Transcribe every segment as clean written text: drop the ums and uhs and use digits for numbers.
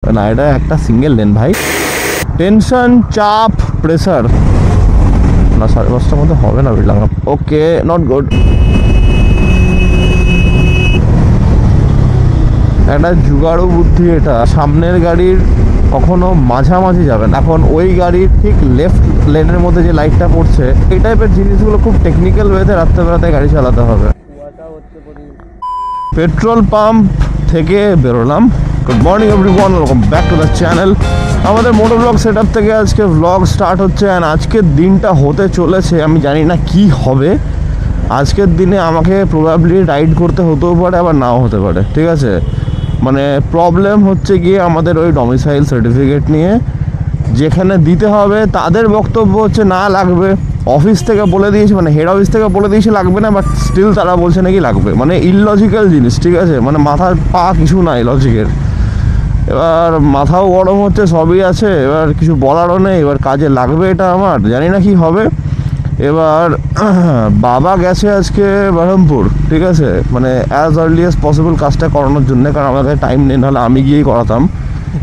না, এটা একটা সিঙ্গেল লেন ভাই। টেনশন, চাপ, প্রেসার না, 5:30টার মধ্যে হবে না বিড়লাঙ্গা। ওকে, নট গুড। একটা জুগাড়ু বুদ্ধি এটা। সামনের গাড়ির কখনো মাঝামাঝি যাবে না। এখন ওই গাড়ির ঠিক লেফট লেনের মধ্যে যে লাইটটা পড়ছে, এই টাইপের জিনিসগুলো খুব টেকনিক্যাল ওয়েতে রাত্রেবেলাতে গাড়ি চালাতে হবে। পেট্রোল পাম্প থেকে বেরোলাম। Good morning everyone, welcome back to the channel. আমাদের মোটো ব্লগ সেট আপ থেকে আজকে ব্লগ স্টার্ট হচ্ছে। অ্যান্ড আজকের দিনটা হতে চলেছে, আমি জানি না কি হবে। আজকের দিনে আমাকে প্রবাবলি রাইড করতে হতেও পারে, আবার নাও হতে পারে, ঠিক আছে। মানে প্রবলেম হচ্ছে গিয়ে আমাদের ওই ডমিসাইল সার্টিফিকেট নিয়ে, যেখানে দিতে হবে তাদের বক্তব্য হচ্ছে না লাগবে। অফিস থেকে বলে দিয়েছে, মানে হেড অফিস থেকে বলে দিয়েছে লাগবে না, বাট স্টিল তারা বলছে নাকি লাগবে। মানে ইললজিক্যাল জিনিস, ঠিক আছে। মানে মাথার পা কিছু নাই লজিকের। এবার মাথাও গরম হচ্ছে, সবই আছে, এবার কিছু বলারও নেই। এবার কাজে লাগবে এটা, আমার জানি না কি হবে। এবার বাবা গেছে আজকে বহরমপুর, ঠিক আছে, মানে অ্যাজ আর্লি অ্যাজ পসিবল কাজটা করানোর জন্য, কারণ আমার কাছে টাইম নেই, নাহলে আমি গিয়েই করাতাম।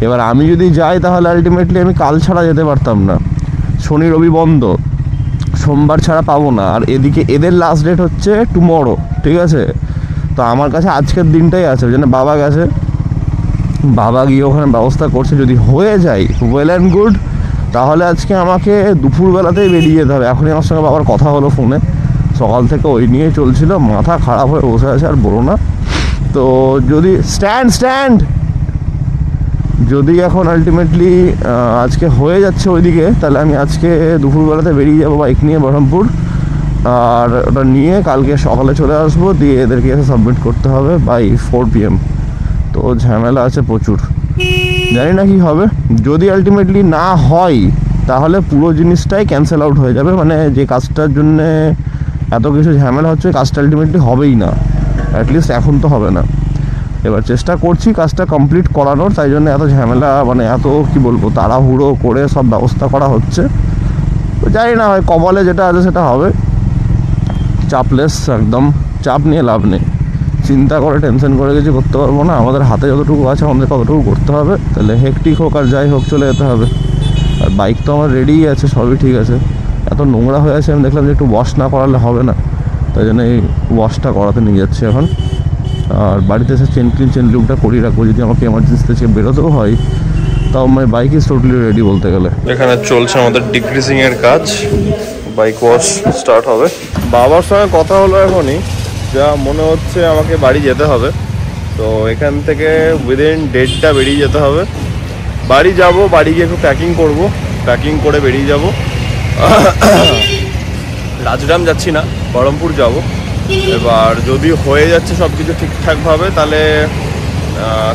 এবার আমি যদি যাই তাহলে আলটিমেটলি আমি কাল ছাড়া যেতে পারতাম না। শনি রবি বন্ধ, সোমবার ছাড়া পাবো না। আর এদিকে এদের লাস্ট ডেট হচ্ছে টুমরো, ঠিক আছে। তো আমার কাছে আজকের দিনটাই আছে, ওই জন্য বাবা গেছে। বাবা গিয়ে ওখানে ব্যবস্থা করছে, যদি হয়ে যায় ওয়েল অ্যান্ড গুড। তাহলে আজকে আমাকে দুপুরবেলাতেই বেরিয়ে যেতে হবে। এখনই আমার সঙ্গে বাবার কথা হলো ফোনে, সকাল থেকে ওই নিয়ে চলছিল, মাথা খারাপ হয়ে বসে আছে, আর বলো না। তো যদি স্ট্যান্ড যদি এখন আলটিমেটলি আজকে হয়ে যাচ্ছে ওইদিকে, তাহলে আমি আজকে দুপুরবেলাতে বেরিয়ে যাবো বাইক নিয়ে বহরমপুর। আর ওটা নিয়ে কালকে সকালে চলে আসবো, দিয়ে এদেরকে এসে সাবমিট করতে হবে বাই 4 PM। তো ঝামেলা আছে প্রচুর, জানি না কি হবে। যদি আলটিমেটলি না হয় তাহলে পুরো জিনিসটাই ক্যান্সেল আউট হয়ে যাবে। মানে যে কাজটার জন্যে এত কিছু ঝামেলা হচ্ছে, কাজটা আলটিমেটলি হবেই না, অ্যাটলিস্ট এখন তো হবে না। এবার চেষ্টা করছি কাজটা কমপ্লিট করানোর, তাই জন্য এত ঝামেলা, মানে এত কি বলবো, তাড়াহুড়ো করে সব ব্যবস্থা করা হচ্ছে। তো জানি না, হয় কপালে যেটা আছে সেটা হবে। চাপলেস একদম, চাপ নিয়ে লাভ নেই। চিন্তা করে টেনশন করে কিছু করতে পারবো না। আমাদের হাতে যতটুকু আছে আমাদের ততটুকু করতে হবে। তাহলে হেকটিক হোক আর যাই হোক, চলে যেতে হবে। আর বাইক তো আমার রেডিই আছে, সবই ঠিক আছে। এত নোংরা হয়ে আছে, আমি দেখলাম যে একটু ওয়াশ না করালে হবে না, তাই জন্য এই ওয়াশটা করাতে নিয়ে যাচ্ছি এখন। আর বাড়িতে এসে চেন লুকটা করিয়ে রাখবো, যদি আমাকে এমার্জেন্সিতে থেকে বেরোতেও হয়, তাও আমার বাইক ইজ টোটালি রেডি বলতে গেলে। এখানে চলছে আমাদের ডিক্রিজিং এর কাজ, বাইক ওয়াশ স্টার্ট হবে। বাবার সঙ্গে কথা হলো এখনই, যা মনে হচ্ছে আমাকে বাড়ি যেতে হবে। তো এখান থেকে উইদিন 1:30টা বেরিয়ে যেতে হবে। বাড়ি যাব, বাড়ি গিয়ে একটু প্যাকিং করব, প্যাকিং করে বেরিয়ে যাব। রাজগ্রাম যাচ্ছি না, বহরমপুর যাব। এবার যদি হয়ে যাচ্ছে সব কিছু ঠিকঠাকভাবে, তাহলে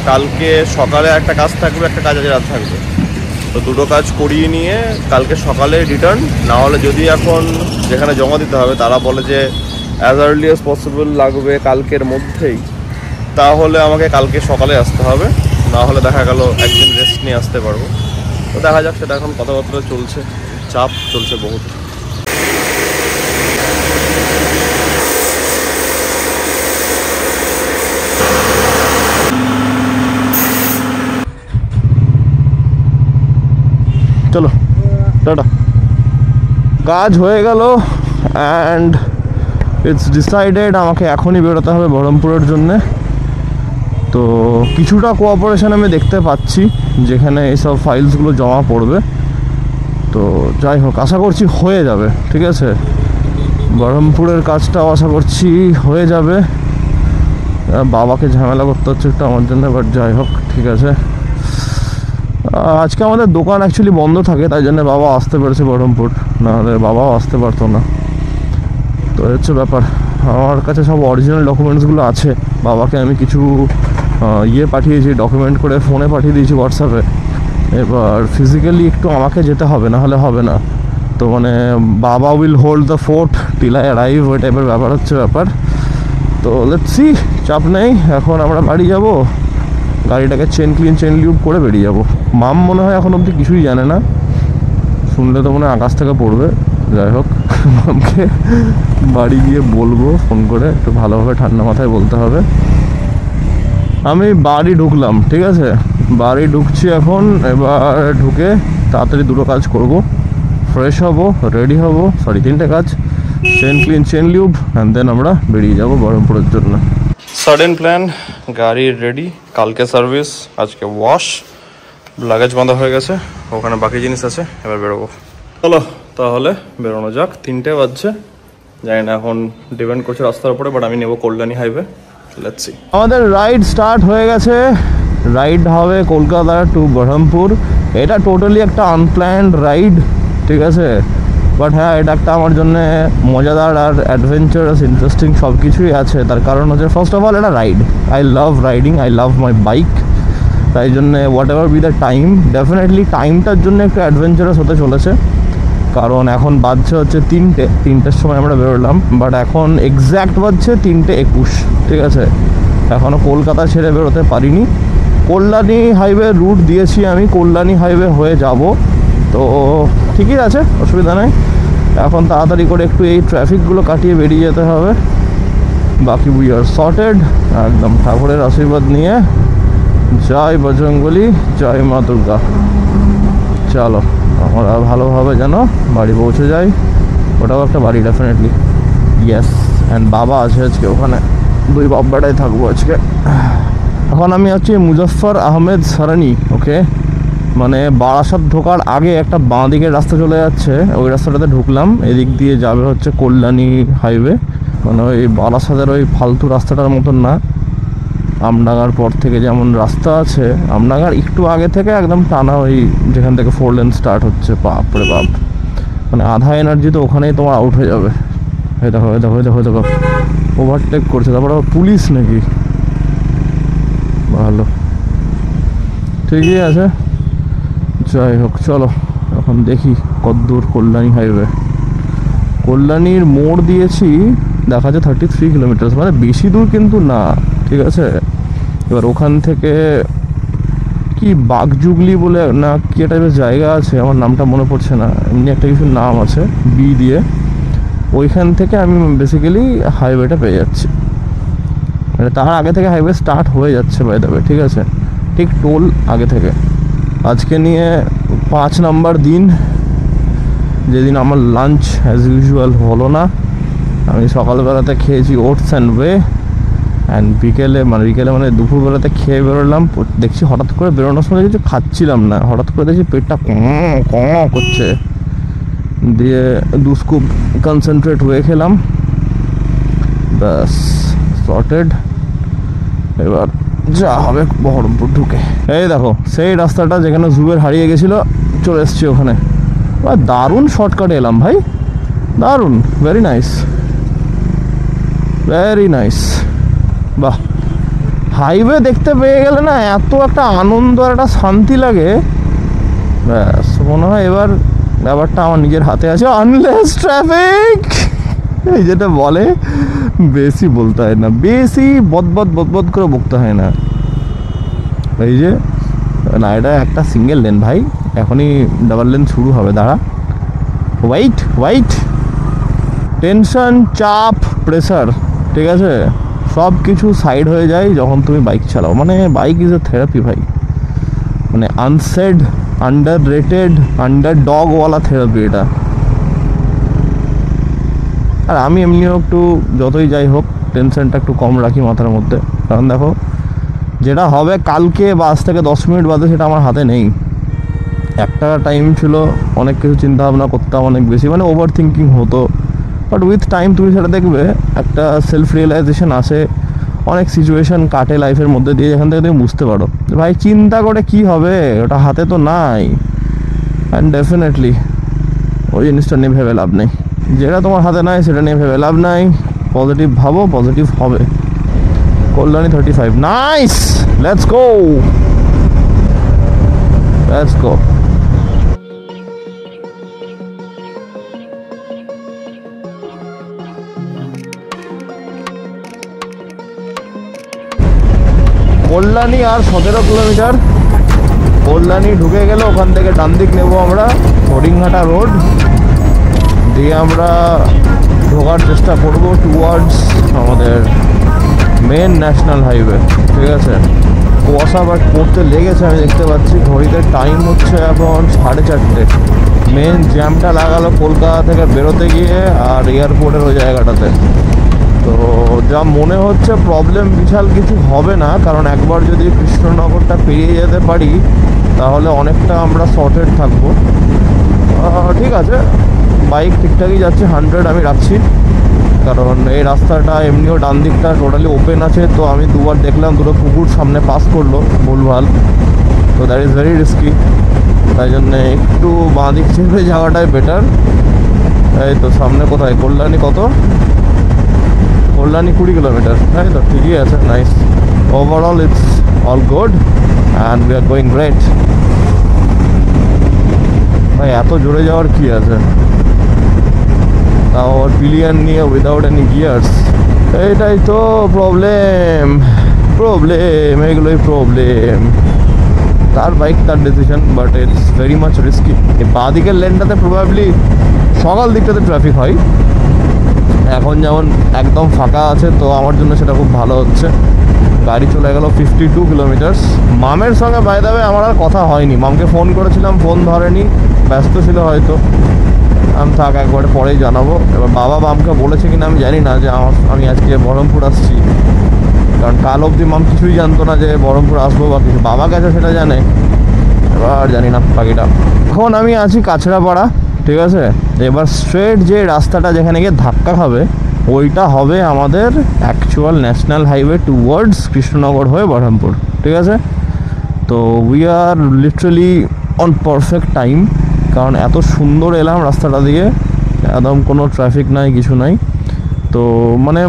কালকে সকালে একটা কাজ থাকবে, একটা কাজ আজ রাত থাকবে। তো দুটো কাজ করিয়ে নিয়ে কালকে সকালে রিটার্ন। না হলে যদি এখন যেখানে জমা দিতে হবে তারা বলে যে অ্যাজ আর্লি অ্যাজ পসিবল লাগবে কালকের মধ্যেই, তাহলে আমাকে কালকে সকালে আসতে হবে। না হলে দেখা গেল একদিন রেস্ট নিয়ে আসতে পারবো। তো দেখা যাক, সেটা এখন কথাবার্তা চলছে, চাপ চলছে বহুত। চলো টাটা। কাজ হয়ে গেল অ্যান্ড ইটস ডিসাইডেড আমাকে এখনই বেরোতে হবে বহরমপুরের জন্যে। তো কিছুটা কোঅপারেশন আমি দেখতে পাচ্ছি, যেখানে এইসব ফাইলসগুলো জমা পড়বে। তো যাই হোক, আশা করছি হয়ে যাবে, ঠিক আছে। বহরমপুরের কাজটাও আশা করছি হয়ে যাবে। বাবাকে ঝামেলা করতে হচ্ছে একটু আমার জন্য, বাট যাই হোক, ঠিক আছে। আজকে আমাদের দোকান অ্যাকচুয়ালি বন্ধ থাকে, তাই জন্য বাবা আসতে পেরেছে বহরমপুর, নাহলে বাবাও আসতে পারতো না। তো হচ্ছে ব্যাপার, আমার কাছে সব অরিজিনাল ডকুমেন্টসগুলো আছে। বাবাকে আমি কিছু পাঠিয়েছি, ডকুমেন্ট করে ফোনে পাঠিয়ে দিয়েছি হোয়াটসঅ্যাপে। এবার ফিজিক্যালি একটু আমাকে যেতে হবে, না হলে হবে না। তো মানে বাবা will hold the fort till I arrive, ওই টাইপের ব্যাপার হচ্ছে ব্যাপার। তো লেটস সি, চাপ নেই। এখন আমরা বাড়ি যাব, গাড়িটাকে চেন লিউট করে বেরিয়ে যাব। মাম মনে হয় এখন অবধি কিছুই জানে না, শুনলে তো মনে হয় আকাশ থেকে পড়বে। যাই হোক, মামকে বাড়ি গিয়ে বলবো ফোন করে, একটু ভালোভাবে ঠান্ডা মাথায় বলতে হবে। আমি বাড়ি ঢুকলাম, ঠিক আছে। বাড়ি ঢুকছি এখন। এবার ঢুকে তাড়াতাড়ি দুটো কাজ করব, ফ্রেশ হব, রেডি হব, সরি 3টে কাজ, chain clean, chain lube, and then আমরা বেরিয়ে যাব বহরমপুরের জন্য। সাডেন প্ল্যান, গাড়ি রেডি, কালকে সার্ভিস, আজকে ওয়াশ, লাগেজ বাঁধা হয়ে গেছে, ওখানে বাকি জিনিস আছে, এবার বেরোবো। চলো তাহলে বেরোনো যাক। 3টে বাজছে, জানি না এখন ডিপেন্ড করছে রাস্তার উপরে, বাট আমি নেবো কল্যাণী হাইওয়ে। Let's see. আমাদের রাইড স্টার্ট হয়ে গেছে। রাইড হবে কলকাতা টু বহরমপুর। এটা টোটালি একটা আনপ্ল্যান্ড রাইড, ঠিক আছে, বাট হ্যাঁ এটা একটা আমার জন্য মজাদার আর অ্যাডভেঞ্চারাস, ইন্টারেস্টিং সব কিছুই আছে। তার কারণ হচ্ছে ফার্স্ট অফ অল এটা ride, I love riding, I love my bike. তাই জন্যে whatever be the time, definitely টাইমটার জন্য একটু অ্যাডভেঞ্চারাস হতে চলেছে। কারণ এখন বাজছে হচ্ছে 3টের সময় আমরা বেরোলাম, বাট এখন এক্স্যাক্ট বাজছে 3:21, ঠিক আছে। এখনও কলকাতা ছেড়ে বেরোতে পারিনি। কল্যাণী হাইওয়ে রুট দিয়েছি আমি, কল্যাণী হাইওয়ে হয়ে যাব, তো ঠিকই আছে, অসুবিধা নেই। এখন তাড়াতাড়ি করে একটু এই ট্রাফিকগুলো কাটিয়ে বেরিয়ে যেতে হবে, বাকি উই আর সর্টেড। একদম ঠাকুরের আশীর্বাদ নিয়ে, জয় বজরংবলী, জয় মা দুর্গা। চলো আমরা ভালোভাবে যেন বাড়ি পৌঁছে যাই। ওটাও একটা বাড়ি ডেফিনেটলি, ইয়েস। অ্যান্ড বাবা আছে আজকে ওখানে, 2 বাব্বাটাই থাকবো আজকে। এখন আমি হচ্ছি মুজফফর আহমেদ সরানি, ওকে, মানে বারাসাত ঢোকার আগে একটা বাঁ দিকের রাস্তা চলে যাচ্ছে, ওই রাস্তাটাতে ঢুকলাম। এদিক দিয়ে যাবে হচ্ছে কল্যাণী হাইওয়ে, মানে ওই বারাসাতের ওই ফালতু রাস্তাটার মতন না। আমডাঙ্গার পর থেকে যেমন রাস্তা আছে, আমডাঙ্গার একটু আগে থেকে একদম টানা, ওই যেখান থেকে 4 লেন স্টার্ট হচ্ছে, বাপরে বাপ, মানে আধা এনার্জি তো ওখানেই তোমার আউট হয়ে যাবে। হয়ে দেখো হয়ে দেখো হয়ে দেখো হয়ে দেখো ওভারটেক করছে, তারপরে পুলিশ নাকি, ভালো, ঠিকই আছে। যাই হোক চলো এখন দেখি কতদূর কল্যাণী হাইওয়ে। কল্যাণীর মোড় দিয়েছি, দেখা যাচ্ছে 33 কিলোমিটার, মানে বেশি দূর কিন্তু না, ঠিক আছে। এবার ওখান থেকে কি বাগজুগলি বলে না কি টাইপের জায়গা আছে, আমার নামটা মনে পড়ছে না, এমনি একটা কিছু নাম আছে বি দিয়ে, ওইখান থেকে আমি বেসিক্যালি হাইওয়েটা পেয়ে যাচ্ছি। মানে তার আগে থেকে হাইওয়ে স্টার্ট হয়ে যাচ্ছে বাই দ্য ওয়ে, ঠিক আছে, ঠিক টোল আগে থেকে। আজকে নিয়ে 5 নাম্বার দিন, যেদিন আমার লাঞ্চ অ্যাজ ইউজুয়াল হলো না। আমি সকালবেলাতে খেয়েছি ওটস অ্যান্ড ওয়ে, অ্যান্ড বিকেলে মানে দুপুরবেলাতে খেয়ে বেরোলাম। দেখছি হঠাৎ করে বেরোনোর সময় কিছু খাচ্ছিলাম না, হঠাৎ করে দেখছি পেটটা করছে, দিয়ে 2 স্কুপ কনসেন্ট্রেট হয়ে খেলাম, ব্যাস সর্টেড। এবার যা হবে বহরমপুর ঢুকে, এই দেখো সেই রাস্তাটা যেখানে জুবের হারিয়ে গেছিলো, চলে এসছি ওখানে। দারুণ শর্টকাটে এলাম ভাই, দারুণ, ভেরি নাইস, ভেরি নাইস। বাহ, হাইওয়ে দেখতে পেয়ে গেলে না এত একটা আনন্দ আর একটা শান্তি লাগে, ব্যাস মনে হয় এবার ব্যাপারটা আমার নিজের হাতে আছে। আনলেস ট্রাফিক, এই যেটা বলে, বেশি বলতে হয় না, বেশি বদবদ করে বকতে হয় না। এই যে না, এটা একটা সিঙ্গেল লেন ভাই, এখনই ডাবল লেন শুরু হবে, দাঁড়া, ওয়াইট, টেনশন, চাপ, প্রেসার, ঠিক আছে, সব কিছু সাইড হয়ে যায় যখন তুমি বাইক চালাও। মানে বাইক ইজ এ থেরাপি ভাই, মানে unsaid, under rated, under ডগওয়ালা therapy এটা। আর আমি এমনিও একটু যতই যাই হোক টেনশনটা একটু কম রাখি মাথার মধ্যে, কারণ দেখো যেটা হবে কালকে বা আজ থেকে 10 মিনিট বাদে সেটা আমার হাতে নেই। একটা টাইম ছিল অনেক কিছু চিন্তা ভাবনা করতাম অনেক বেশি, মানে ওভার থিঙ্কিং হতো, বাট উইথ টাইম তুমি সেটা দেখবে একটা সেলফ রিয়েলাইজেশন আসে, অনেক সিচুয়েশন কাটে লাইফের মধ্যে দিয়ে, যেখান থেকে তুমি বুঝতে পারো ভাই চিন্তা করে কি হবে, ওটা হাতে তো নাই। অ্যান্ড ডেফিনেটলি ওই জিনিসটা নিয়ে ভেবে লাভ নেই, যেটা তোমার হাতে নাই সেটা নিয়ে ভেবে লাভ নাই। পজিটিভ ভাবো, পজিটিভ হবে। Kalyani 35, nice, let's go, let's go. Kalyani আর 17 কিলোমিটার, কল্যাণী ঢুকে গেলে ওখান থেকে ডান দিক নেবো আমরা হরিংঘাটা রোড দিয়ে, আমরা ঢোকার চেষ্টা করবো টুয়ার্ডস আমাদের মেন ন্যাশনাল হাইওয়ে, ঠিক আছে। কুয়াশা বাট পড়তে লেগেছে, আমি দেখতে পাচ্ছি। ঘড়িতে টাইম হচ্ছে এখন 4:30। মেন জ্যামটা লাগালো কলকাতা থেকে বেরোতে গিয়ে আর এয়ারপোর্টের ওই জায়গাটাতে। তো যা মনে হচ্ছে প্রবলেম বিশাল কিছু হবে না, কারণ একবার যদি কৃষ্ণনগরটা পেরিয়ে যেতে পারি তাহলে অনেকটা আমরা সর্টেড থাকবো। ঠিক আছে, বাইক ঠিকঠাকই যাচ্ছে, 100 আমি রাখছি, কারণ এই রাস্তাটা এমনিও ডান দিকটা টোটালি ওপেন আছে। তো আমি দুবার দেখলাম দুটো কুকুর সামনে পাস করলো ভুলভাল, তো দ্যাট ইজ ভেরি রিস্কি। তাই জন্যে একটু বাঁ দিক ছেড়ে যাওয়াটাই বেটার। এই তো সামনে কোথায় কল্যাণী, কত কল্যাণী 20 কিলোমিটার, তাই তো ঠিকই আছে, nice. Overall it's all good and we are going great. ভাই এত জোরে যাওয়ার কি আছে, তাও পিলিয়ন নিয়ে উইদাউট এনি গিয়ার্স, এইটাই তো প্রবলেম। এগুলোই প্রবলেম। তার বাইক তার decision, but it's very much risky. এই বাঁ দিকের লেনটাতে প্রবাবলি সকাল দিকটাতে ট্রাফিক হয়, এখন যেমন একদম ফাঁকা আছে, তো আমার জন্য সেটা খুব ভালো হচ্ছে। গাড়ি চলে গেল 52 কিলোমিটার্স। মামের সঙ্গে বাই দ্য ওয়ে আমার আর কথা হয়নি, মামকে ফোন করেছিলাম, ফোন ধরেনি, ব্যস্ত ছিল হয়তো। আমি থাক একবারে পরেই জানাবো। এবার বাবা মামকে বলেছে কিনা আমি জানি না যে আমি আজকে বহরমপুর আসছি, কারণ কাল অবধি মাম কিছুই জানতো না যে বহরমপুর আসবো বা কিছু। বাবা গেছে সেটা জানে, এবার জানি না বাকিটা। এখন আমি আছি কাছড়াপাড়া, ঠিক আছে। এবার স্ট্রেট যে রাস্তাটা যেখানে গিয়ে ধাক্কা খাবে ওইটা হবে আমাদের actual national highway towards Krishnanagar হয়ে বহরমপুর, ঠিক আছে। তো we are literally on perfect time, কারণ এত সুন্দর এলাম রাস্তাটা দিয়ে, একদম কোনো ট্রাফিক নাই, কিছু নাই। তো মানে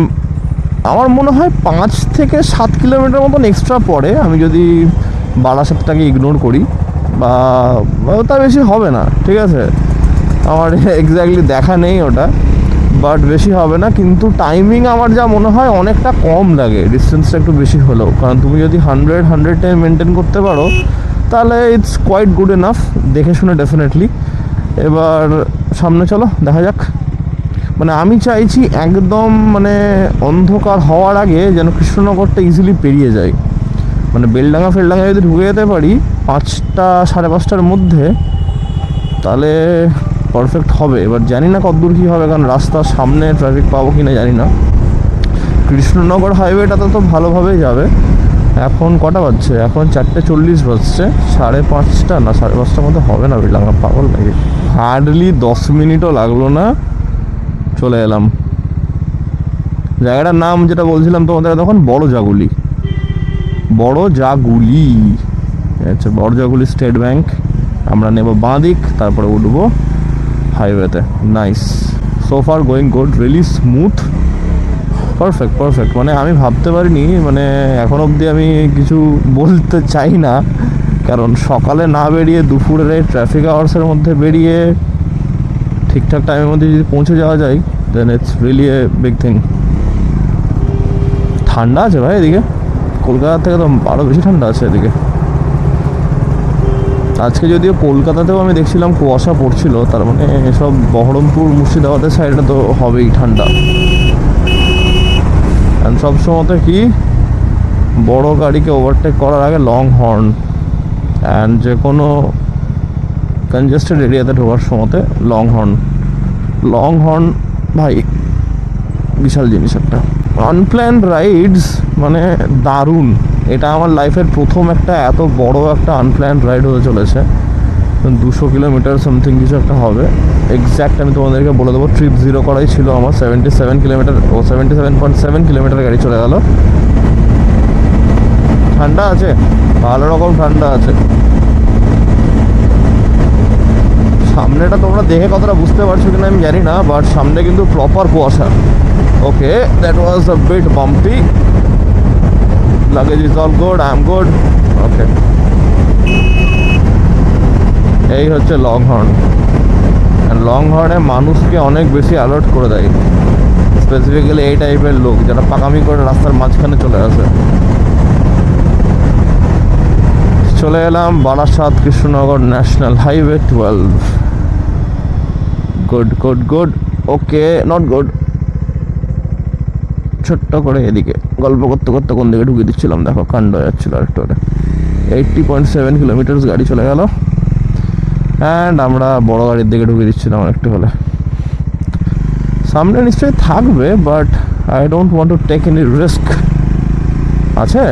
আমার মনে হয় 5 থেকে 7 কিলোমিটার মতন এক্সট্রা পড়ে, আমি যদি বারাসাতটাকে ইগনোর করি, বা তার বেশি হবে না, ঠিক আছে। আমার এক্স্যাক্টলি দেখা নেই ওটা, বাট বেশি হবে না। কিন্তু টাইমিং আমার যা মনে হয় অনেকটা কম লাগে, ডিস্টেন্সটা একটু বেশি হলেও, কারণ তুমি যদি 100-110 মেনটেন করতে পারো তাহলে ইটস কোয়াইট গুড এনাফ, দেখে শুনে ডেফিনেটলি। এবার সামনে চলো দেখা যাক। মানে আমি চাইছি একদম মানে অন্ধকার হওয়ার আগে যেন কৃষ্ণনগরটা ইজিলি পেরিয়ে যায়, মানে বেলডাঙ্গা যদি ঢুকে যেতে পারি 5টা 5:30টার মধ্যে, তাহলে পারফেক্ট হবে। এবার জানি না কতদূর কী হবে, কারণ রাস্তার সামনে ট্রাফিক পাবো কি না জানি না। কৃষ্ণনগর হাইওয়েটাতে তো ভালোভাবেই যাবে। এখন কটা বাজছে, এখন 4:40 বাজছে, 5:30 না 5:30টার মধ্যে হবে না বেলডাঙ্গা, পাগল লাগে। হার্ডলি 10 মিনিটও লাগলো না, চলে এলাম। জায়গাটার নাম যেটা বলছিলাম তোমাদের তখন, বড় জাগুলি। আচ্ছা, বড় জাগুলি স্টেট ব্যাংক। আমরা নেব বাঁ দিক, তারপরে উঠবো হাইওয়েতে। Nice, so far going good, really smooth, perfect. মানে আমি ভাবতে পারিনি, মানে এখন অবধি আমি কিছু বলতে চাই না, কারণ সকালে না বেরিয়ে দুপুরের এই ট্রাফিক আওয়ার্সের মধ্যে বেরিয়ে ঠিকঠাক টাইমের মধ্যে যদি পৌঁছে যাওয়া যায়, then it's really a big thing. ঠান্ডা আছে ভাই এদিকে, কলকাতা থেকে তো আরও বেশি ঠান্ডা আছে এদিকে। আজকে যদিও কলকাতাতেও আমি দেখছিলাম কুয়াশা পড়ছিল, তার মানে এসব বহরমপুর মুর্শিদাবাদের সাইডে তো হবেই ঠান্ডা। অ্যান্ড সবসময়তে কি বড় গাড়িকে ওভারটেক করার আগে লং হর্ন, অ্যান্ড যে কোনো কনজেস্টেড এরিয়াতে ঢোকার সময়তে লং হর্ন ভাই বিশাল জিনিস একটা। আনপ্ল্যান্ড রাইডস মানে দারুণ, এটা আমার লাইফের প্রথম একটা এত বড় একটা আনপ্ল্যান্ড রাইড হতে চলেছে। 200 কিলোমিটার সামথিং কিছু একটা হবে, এক্স্যাক্ট আমি তোমাদেরকে বলে দেবো। ট্রিপ 0 করাই ছিল আমার, 77 কিলোমিটার, 77.7 কিলোমিটার গাড়ি চলে গেল। ঠান্ডা আছে, ভালো রকম ঠান্ডা আছে। সামনেটা তোমরা দেখে কতটা বুঝতে পারছো কিনা আমি জানি না, বাট সামনে কিন্তু প্রপার কুয়াশা। Okay, that was a bit bumpy. Luggage is all good, I am good. Okay. এই হচ্ছে লং হর্ন। লং হর্নে মানুষকে অনেক বেশি অ্যালার্ট করে দেয়, স্পেসিফিক্যালি এই টাইপের লোক যারা পাকামি করে রাস্তার মাঝখানে চলে আসে। চলে এলাম Barasat Krishnanagar national highway 12। Good. Okay, not good. ছোট্ট করে এদিকে গল্প করতে করতে কোন দিকে ঢুকিয়ে দিচ্ছিলাম, দেখো কাণ্ড যাচ্ছিল আরেকটু করে। 80.7 কিলোমিটার গাড়ি চলে গেল, অ্যান্ড আমরা বড় গাড়ির দিকে ঢুকিয়ে দিচ্ছিলাম একটু হলে। সামনে নিশ্চয়ই থাকবে, but I don't want to take any risk. আছে?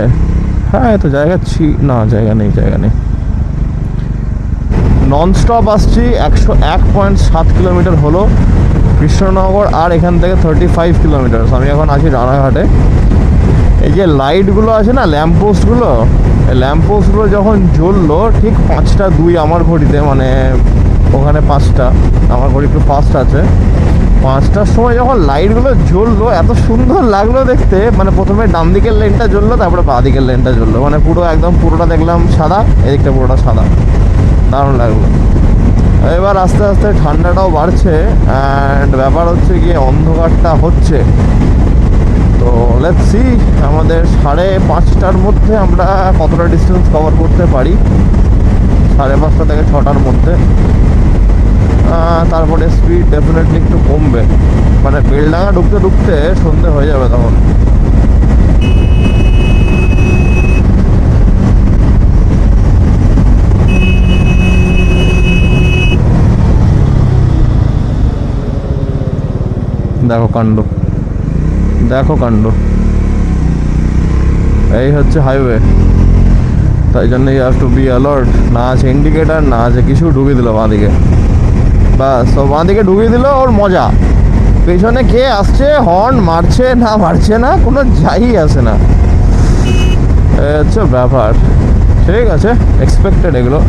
হ্যাঁ, এত জায়গা না, জায়গা নেই। নন স্টপ আসছি। 101.7 কিলোমিটার হলো কৃষ্ণনগর, আর এখান থেকে 35 কিলোমিটার। আমি এখন আছি রানাঘাটে। এই যে লাইটগুলো আছে না, ল্যাম্পপোস্টগুলো, এই ল্যাম্পপোস্টগুলো যখন জ্বললো ঠিক 5:02 আমার ঘড়িতে, মানে ওখানে 5টা, আমার ঘড়ি একটু ফাস্ট আছে। 5টার সময় যখন লাইটগুলো জ্বললো এত সুন্দর লাগলো দেখতে। মানে প্রথমে ডান দিকের লেনটা জ্বললো, তারপরে বাঁ দিকের লেনটা জ্বললো, মানে পুরো একদম পুরোটা দেখলাম সাদা, এদিকটা পুরোটা সাদা, দারুণ লাগলো। এবার আস্তে আস্তে ঠান্ডাটাও বাড়ছে, অ্যান্ড ব্যাপার হচ্ছে গিয়ে অন্ধকারটা হচ্ছে। তো লেটস সি আমাদের 5:30টার মধ্যে আমরা কতটা ডিস্টেন্স কভার করতে পারি। 5:30 থেকে 6টার মধ্যে। তারপরে স্পিড ডেফিনেটলি একটু কমবে, মানে বেলডাঙা ঢুকতে ঢুকতে সন্ধে হয়ে যাবে তখন। দেখো কাণ্ড, এই হচ্ছে হাইওয়ে। তাই জন্য you have to be alert. না আছে ইন্ডিকেটার, না আছে কিছু, ঢুকিয়ে দিল বাঁদিকে, ব্যাস। তো বাঁদিকে ঢুকিয়ে দিল, ওর মজা। পেছনে কে আসছে, হর্ন মারছে না, কোনো যাই আসে না। এই হচ্ছে ব্যাপার। ঠিক আছে, এক্সপেক্টেড এগুলো।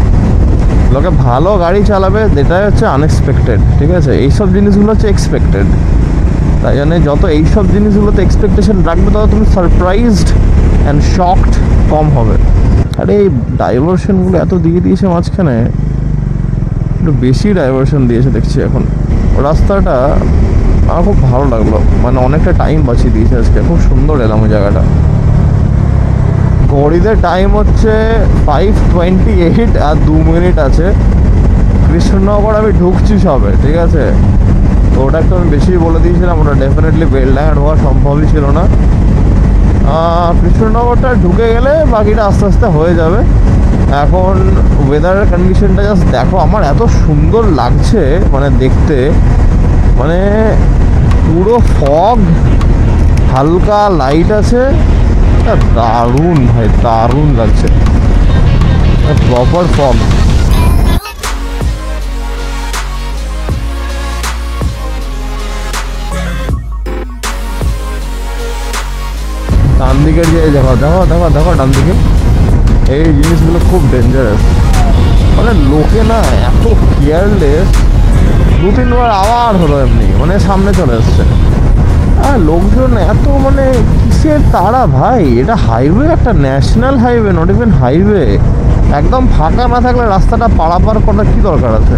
লোকে ভালো গাড়ি চালাবে, যেটাই হচ্ছে আনএক্সপেক্টেড। ঠিক আছে, এইসব জিনিসগুলো হচ্ছে এক্সপেক্টেড। তাই জন্য যত এইসব জিনিসগুলোতে এক্সপেকটেশন রাখবে, তত তুমি সারপ্রাইজড অ্যান্ড শকড কম হবে। আরে এই ডাইভারশনগুলো এত দিয়ে দিয়েছে মাঝখানে, একটু বেশি ডাইভারশন দিয়েছে দেখছি এখন। রাস্তাটা আমার খুব ভালো লাগলো, মানে অনেকটা টাইম বাঁচিয়ে দিয়েছে আজকে। খুব সুন্দর এলাম ওই জায়গাটা। ঘড়িতে টাইম হচ্ছে 5:28 আর 2 মিনিট আছে। কৃষ্ণনগর আমি ঢুকছি সবে, ঠিক আছে। তো ওটা একটু আমি বেশি বলে দিয়েছিলাম, ওটা ডেফিনেটলি বেলডাঙা ঢোকা সম্ভবই ছিল না। কৃষ্ণনগরটা ঢুকে গেলে বাকিটা আস্তে আস্তে হয়ে যাবে। এখন ওয়েদারের কন্ডিশনটা জাস্ট দেখো, আমার এত সুন্দর লাগছে মানে দেখতে, মানে পুরো ফগ, হালকা লাইট আছে, দারুণ ভাই, দারুণ লাগছে, প্রপার ফগ। ডান দিকের যে দেখো ডান দিকে এই জিনিসগুলো খুব ডেঞ্জারাস। মানে লোকে না এত কেয়ারলেস, 2-3বার আবার হলো এমনি, মানে সামনে চলে এসছে। আর লোকজন এত মানে কিসের তাড়া ভাই? এটা হাইওয়ে, একটা national highway, not even highway. একদম ফাঁকা না থাকলে রাস্তাটা পারাপার করার কি দরকার আছে?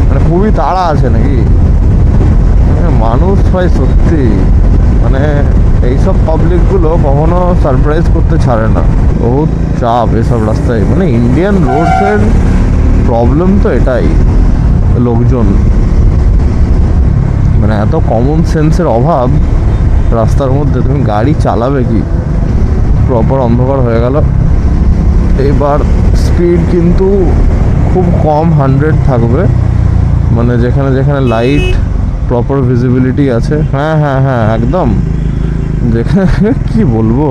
মানে খুবই তাড়া আছে নাকি? মানুষ ভাই সত্যি, মানে এইসব পাবলিকগুলো কখনো সারপ্রাইজ করতে ছাড়ে না। বহুত চাপ এসব রাস্তায়, মানে ইন্ডিয়ান রোডসের প্রবলেম তো এটাই, লোকজন মানে এত কমন সেন্সের অভাব রাস্তার মধ্যে। তুমি গাড়ি চালাবে কি? প্রপার অন্ধকার হয়ে গেল। এবার স্পিড কিন্তু খুব কম, 100 থাকবে, মানে যেখানে যেখানে লাইট প্রপার ভিজিবিলিটি আছে। হ্যাঁ একদম, যেখানে কি বলবো,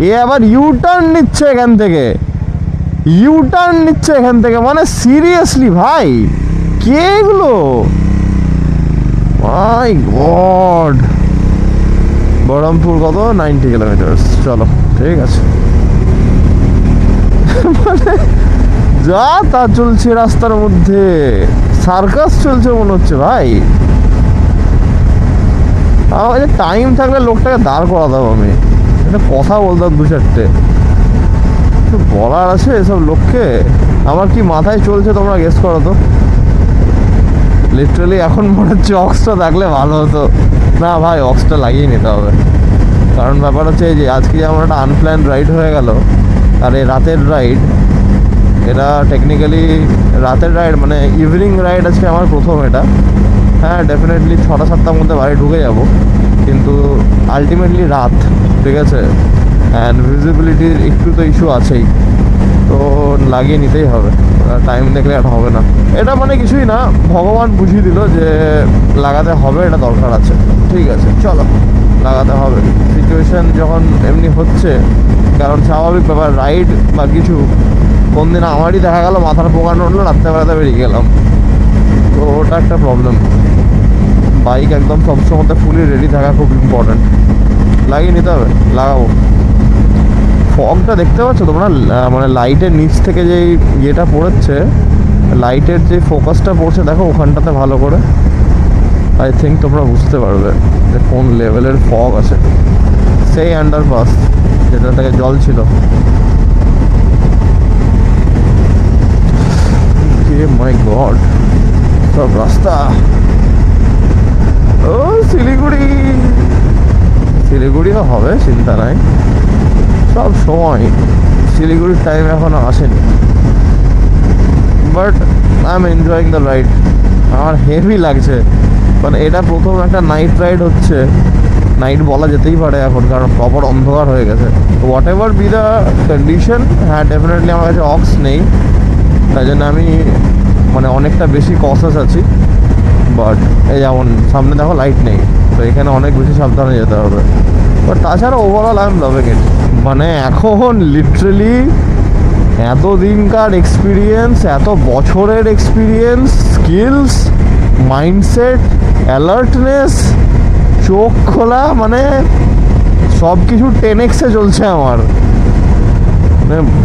এ আবার ইউটার্ন নিচ্ছে এখান থেকে, মানে সিরিয়াসলি ভাই, কে এগুলো? মাই গড। বহরমপুর কত? 90 কিলোমিটার। চলো ঠিক আছে। মানে যা তা চলছে রাস্তার মধ্যে, সার্কাস চলছে মনে হচ্ছে ভাই। আমার টাইম থাকলে লোকটাকে দাঁড় করাতাম, আমি একটা কথা বলতাম 2-4টে, বলার আছে এসব লোককে। আমার কি মাথায় চলছে তোমরা গেস করো তো। লিটারালি এখন মনে হচ্ছে অক্সটা থাকলে ভালো হতো। না ভাই, অক্সটা লাগিয়ে নিতে হবে, কারণ ব্যাপার হচ্ছে এই যে আজকে আমার একটা আনপ্ল্যান্ড রাইড হয়ে গেল। আর এই রাতের রাইড, এটা টেকনিক্যালি রাতের রাইড, মানে ইভিনিং রাইড আজকে আমার প্রথম এটা। হ্যাঁ ডেফিনেটলি 6টা-7টার মধ্যে বাড়ি ঢুকে যাব, কিন্তু আলটিমেটলি রাত, ঠিক আছে, অ্যান্ড ভিজিবিলিটির একটু তো ইস্যু আছেই, তো লাগিয়ে নিতেই হবে। টাইম দেখলে এটা হবে না। এটা মানে কিছুই না, ভগবান বুঝিয়ে দিল যে লাগাতে হবে, এটা দরকার আছে, ঠিক আছে চলো লাগাতে হবে। সিচুয়েশান যখন এমনি হচ্ছে, কারণ স্বাভাবিক ব্যাপার, রাইড বা কিছু কোন দিন আমারই দেখা গেল মাথার পোকা নড়লো, রাত্রেবেলাতে বেরিয়ে গেলাম, তো ওটা একটা প্রবলেম। বাইক একদম সবসময় ফুলি রেডি থাকা খুব ইম্পর্ট্যান্ট। লাগিয়ে নিতে হবে, লাগাবো। ফগটা দেখতে পাচ্ছ তোমরা, মানে লাইটের নিচ থেকে যেই ইয়েটা পড়েছে, লাইটের যে ফোকাসটা পড়ছে দেখো ওখানটাতে ভালো করে, আই থিঙ্ক তোমরা বুঝতে পারবে যে কোন লেভেলের ফগ আছে। সেই আন্ডারপাস যেটা থেকে জল ছিল, মাই গড, সব রাস্তা। ও শিলিগুড়ি, শিলিগুড়িও হবে, চিন্তা নাই, সব সময়। শিলিগুড়ির টাইম এখনো আসেনি, but I am enjoying the ride. আমার হেভি লাগছে, মানে এটা প্রথম একটা নাইট রাইড হচ্ছে, নাইট বলা যেতেই পারে এখন, কারণ প্রপার অন্ধকার হয়ে গেছে। What ever be the condition, হ্যাঁ ডেফিনেটলি আমার কাছে অক্স নেই, তাই জন্য আমি মানে অনেকটা বেশি কসাস আছি। বাট এই যেমন সামনে দেখো লাইট নেই, তো এখানে অনেক বেশি সাবধানে যেতে হবে। বাট তাছাড়া ওভারঅল আই এম লাভিং ইট। মানে এখন লিটারেলি এত দিনকার এক্সপিরিয়েন্স, এত বছরের এক্সপিরিয়েন্স, স্কিলস, মাইন্ডসেট, অ্যালার্টনেস, চোখ খোলা, মানে সব কিছু 10x চলছে আমার।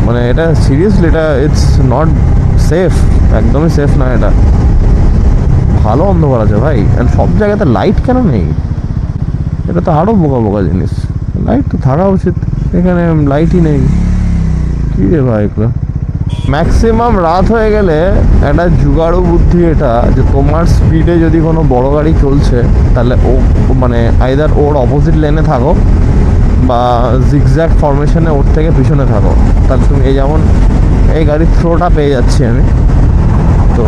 মানে এটা সিরিয়াসলি, এটা ইটস নট সেফ, একদমই সেফ না এটা। ভালো অন্ধকার আছে ভাই, অ্যান্ড সব জায়গাতে লাইট কেন নেই? এটা তো আরও বোকা বোকা জিনিস, লাইট তো থাকা উচিত, এখানে লাইটই নেই। কী রে ভাই এগুলো? ম্যাক্সিমাম রাত হয়ে গেলে একটা জুগাড়ু বুদ্ধি এটা, যে তোমার স্পিডে যদি কোনো বড় গাড়ি চলছে, তাহলে ও মানে আইদার ওর অপোজিট লেনে থাকো বা জিগজ্যাগ ফরমেশনে ওর থেকে পিছনে থাকো, তাহলে তুমি এই যেমন এই গাড়ির থ্রোটা পেয়ে যাচ্ছি আমি। তো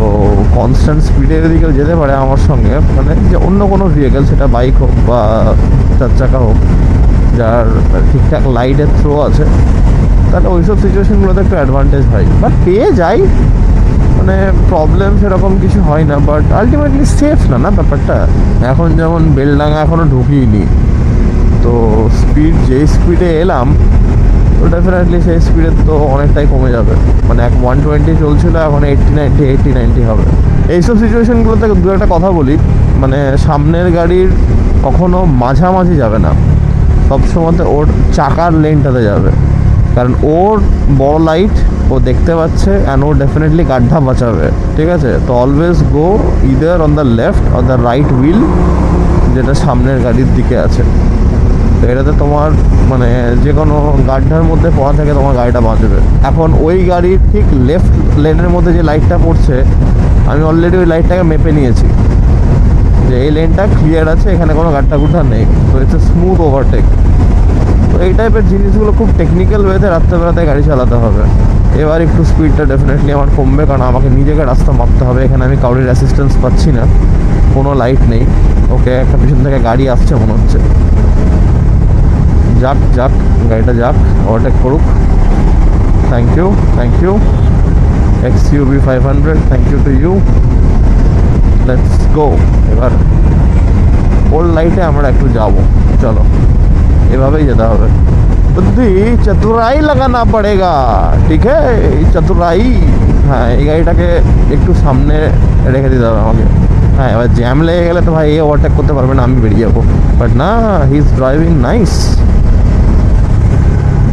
কনস্ট্যান্ট স্পিডে যদি কেউ যেতে পারে আমার সঙ্গে, মানে যে অন্য কোনো ভেহিকেল, সেটা বাইক হোক বা চার চাকা হোক, যার ঠিকঠাক লাইটের থ্রো আছে, তাহলে ওইসব সিচুয়েশনগুলোতে একটু অ্যাডভান্টেজ হয়। বাট পেয়ে যাই, মানে প্রবলেম সেরকম কিছু হয় না, বাট আলটিমেটলি সেফ না না ব্যাপারটা। এখন যেমন বেলডাঙ্গা এখনও ঢুকিনি, তো স্পিড যেই স্পিডে এলাম, তো ডেফিনেটলি সেই স্পিডে তো অনেকটাই কমে যাবে। মানে 120 চলছিল, এখন 80-90 হবে। এইসব সিচুয়েশনগুলোতে দু একটা কথা বলি, মানে সামনের গাড়ির কখনো মাঝামাঝি যাবে না, সবসময় ওর চাকার লেনটাতে যাবে, কারণ ওর বড় লাইট ও দেখতে পাচ্ছে, অ্যান্ড ও ডেফিনেটলি গাড্ডা বাঁচাবে, ঠিক আছে। তো always go either on the left or the right wheel, যেটা সামনের গাড়ির দিকে আছে। তো এটাতে তোমার মানে যে কোনো গাড্ডার মধ্যে পড়া থেকে তোমার গাড়িটা বাঁচবে। এখন ওই গাড়ির ঠিক লেফট লেনের মধ্যে যে লাইটটা পড়ছে, আমি অলরেডি ওই লাইটটাকে মেপে নিয়েছি যে এই লেনটা ক্লিয়ার আছে, এখানে কোনো গাড্ডা গুড্ডা নেই, তো ইটস স্মুথ ওভারটেক। তো এই টাইপের জিনিসগুলো খুব টেকনিক্যাল ওয়েতে রাত্রেবেলাতে গাড়ি চালাতে হবে। এবার একটু স্পিডটা ডেফিনেটলি আমার কমবে, কারণ আমাকে নিজেকে রাস্তা মাপতে হবে। এখানে আমি কাউরির অ্যাসিস্ট্যান্স পাচ্ছি না, কোনো লাইট নেই। ওকে, একটা পিছন থেকে গাড়ি আসছে মনে হচ্ছে, যাক যাক গাড়িটা যাক, ওভারটেক করুক। Thank you, thank you XUV 500, thank you to you. Let's go. এবার ওল্ড লাইটে আমরা একটু যাবো, চলো এভাবেই যেতে হবে। বুদ্ধি চতুরাই লাগানা পড়েগা, ঠিক হ্যাঁ, চতুরাই। হ্যাঁ, এই গাড়িটাকে একটু সামনে রেখে দিতে হবে আমাকে। হ্যাঁ, এবার জ্যাম লেগে গেলে তো ভাই এ ওভারটেক করতে পারবে না, আমি বেরিয়ে যাবো। বাট না, he is driving nice,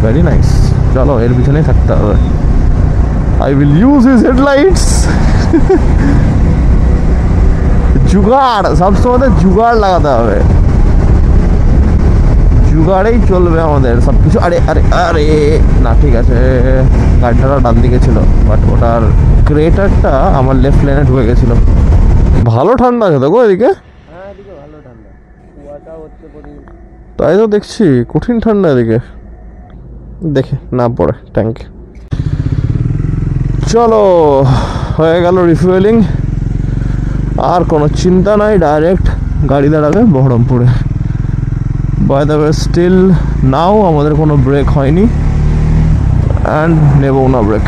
very nice. চলো এর পিছনেই থাকতে হবে। I will use his headlights. জুগাড়, সবসময় জুগাড় লাগাতে হবে, জুগাড়েই চলবে আমাদের সব কিছু। আরে আরে আরে না, ঠিক আছে, গাড়িটা ডান দিকে ছিল, বাট ওটার ক্রেটারটা আমার লেফট লেনে ঢুকে গেছিলো। ভালো ঠান্ডা আছে তো গো এদিকে। হ্যাঁ, এদিকে ভালো ঠান্ডা, কুয়াশা হচ্ছে প্রচুর। তাই তো দেখছি, কঠিন ঠান্ডা এদিকে, দেখে না পড়ে ট্যাঙ্ক। চলো হয়ে গেল রিফুয়েলিং, আর কোনো চিন্তা নাই, ডাইরেক্ট গাড়ি দাঁড়াবে বহরমপুরে। By the way still now আমাদের কোনো ব্রেক হয়নি অ্যান্ড নেবও না ব্রেক।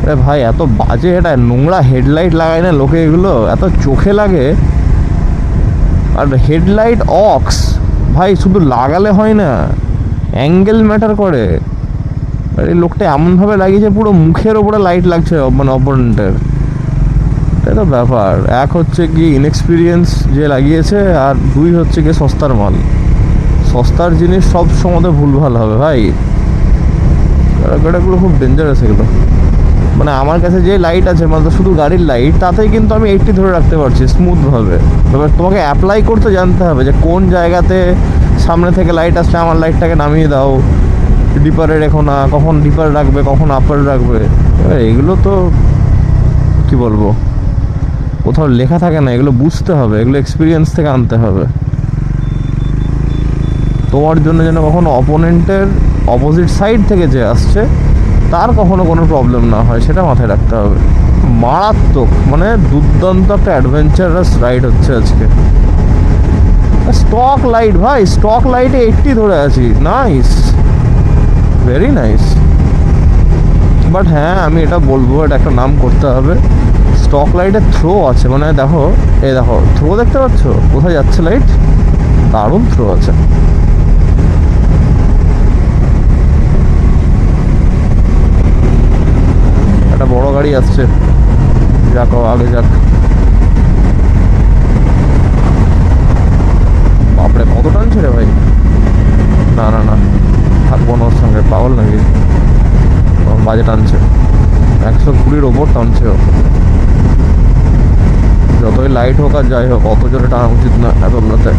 আরে ভাই এত বাজে, এটা নোংরা হেডলাইট লাগায় না লোকে, এগুলো এত চোখে লাগে। আর হেডলাইট অক্স ভাই শুধু লাগালে হয় না, অ্যাঙ্গেল ম্যাটার করে। আর এই লোকটা এমনভাবে লাগিয়েছে পুরো মুখের ওপরে লাইট লাগছে মানে অপোনেন্টের। তাই তো ব্যাপার, এক হচ্ছে কি ইনএক্সপিরিয়েন্স যে লাগিয়েছে, আর দুই হচ্ছে কি সস্তার মাল। সস্তার জিনিস সব সময় ভুলভাল হবে ভাই। গাড়িগুলো খুব ডেঞ্জারাস এগুলো। মানে আমার কাছে যে লাইট আছে মানে শুধু গাড়ির লাইট, তাতেই কিন্তু আমি 80 ধরে রাখতে পারছি স্মুথভাবে। এবার তোমাকে অ্যাপ্লাই করতে জানতে হবে যে কোন জায়গাতে সামনে থেকে লাইট আসলে আমার লাইটটাকে নামিয়ে দাও, ডিপারে রেখো না, কখন ডিপার রাখবে কখন আপার রাখবে। এবার এগুলো তো কি বলবো, কোথাও লেখা থাকে না, এগুলো বুঝতে হবে, এগুলো এক্সপিরিয়েন্স থেকে আনতে হবে। তোমার জন্য যেন কখনো অপোনেন্টের অপোজিট সাইড থেকে যে আসছে তার কখনো কোনো প্রবলেম না হয়, সেটা মাথায় রাখতে হবে। মারাত্মক মানে দুর্দান্ত একটা অ্যাডভেঞ্চারাস রাইড হচ্ছে আজকে। স্টক লাইট ভাই, স্টক লাইটে 80 ধরে আছি, নাইস, ভেরি নাইস। বাট হ্যাঁ আমি এটা বলবো, এটা একটা নাম করতে হবে, স্টক লাইটের থ্রো আছে। মানে দেখো, এই দেখো থ্রো দেখতে পাচ্ছ কোথায় যাচ্ছে লাইট, দারুণ থ্রো আছে। একটা বড় গাড়ি আসছে, যাক আগে যাক। বাপরে কত টানছে রে ভাই, না না না থাকবো না ওর সঙ্গে, পাগল নাকি, বাজে টানছে, 120-র ওপর টানছে। যতই লাইট হোক আর যাই হোক অত জোরে টানা উচিত না এত রাতে।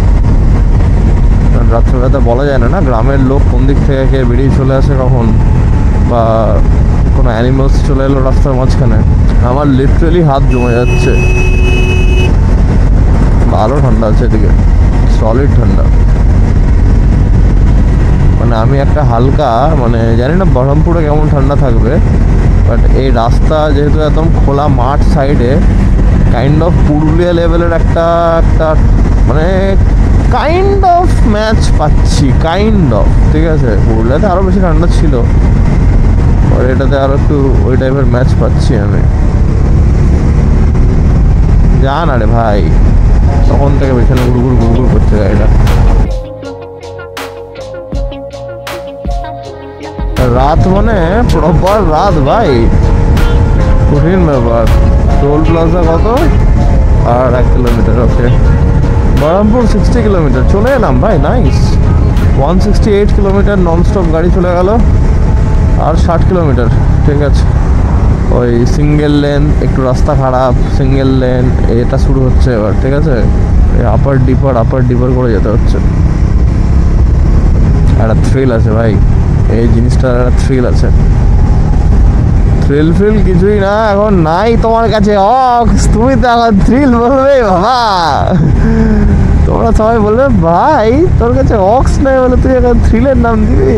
রাত্রেবেলাতে বলা যায় না, না গ্রামের লোক কোন দিক থেকে কে বেরিয়ে চলে আসে কখন, বা কোনো অ্যানিমালস চলে এলো রাস্তার মাঝখানে। আমার লিটারেলি হাত জমে যাচ্ছে। ভালো ঠান্ডা আছে এদিকে, সলিড ঠান্ডা। মানে আমি একটা হালকা মানে জানি না বহরমপুরে কেমন ঠান্ডা থাকবে, বাট এই রাস্তা যেহেতু একদম খোলা মাঠ সাইডে, কাইন্ড অফ পুরুলিয়া লেভেলের একটা মানে কাইন্ড অফ ম্যাচ পাচ্ছি, কাইন্ড অফ। ঠিক আছে, পুরুলিয়াতে আরও বেশি ঠান্ডা ছিল, আর এটাতে আরও একটু ওই টাইপের ম্যাচ পাচ্ছি আমি। জান আরে ভাই তখন থেকে পেছনে ঘুরঘুর করছে গাড়িটা। রাত মানে প্রপার রাত ভাই, কঠিন ব্যাপার। টোল প্লাজা কত, আর 1 কিলোমিটার। ওকে, বহরমপুর 60 কিলোমিটার চলে এলাম ভাই, নাইস। 168 কিলোমিটার ননস্টপ গাড়ি চলে গেল, আর 60 কিলোমিটার। ঠিক আছে, ওই সিঙ্গেল লেন, একটু রাস্তা খারাপ, সিঙ্গেল লেন এটা শুরু হচ্ছে এবার। ঠিক আছে, আপার ডিপার করে যেতে হচ্ছে। একটা থ্রিল আছে ভাই, এই জিনিসটার একটা থ্রিল আছে। থ্রিল কিছুই না এখন নাই তোমার কাছে অক্স, তুমি তো এখন থ্রিল বলবে বাবা। তোমরা সবাই বলবে ভাই তোর কাছে অক্স নেই বলে তুই এখন থ্রিলের নাম দিবি।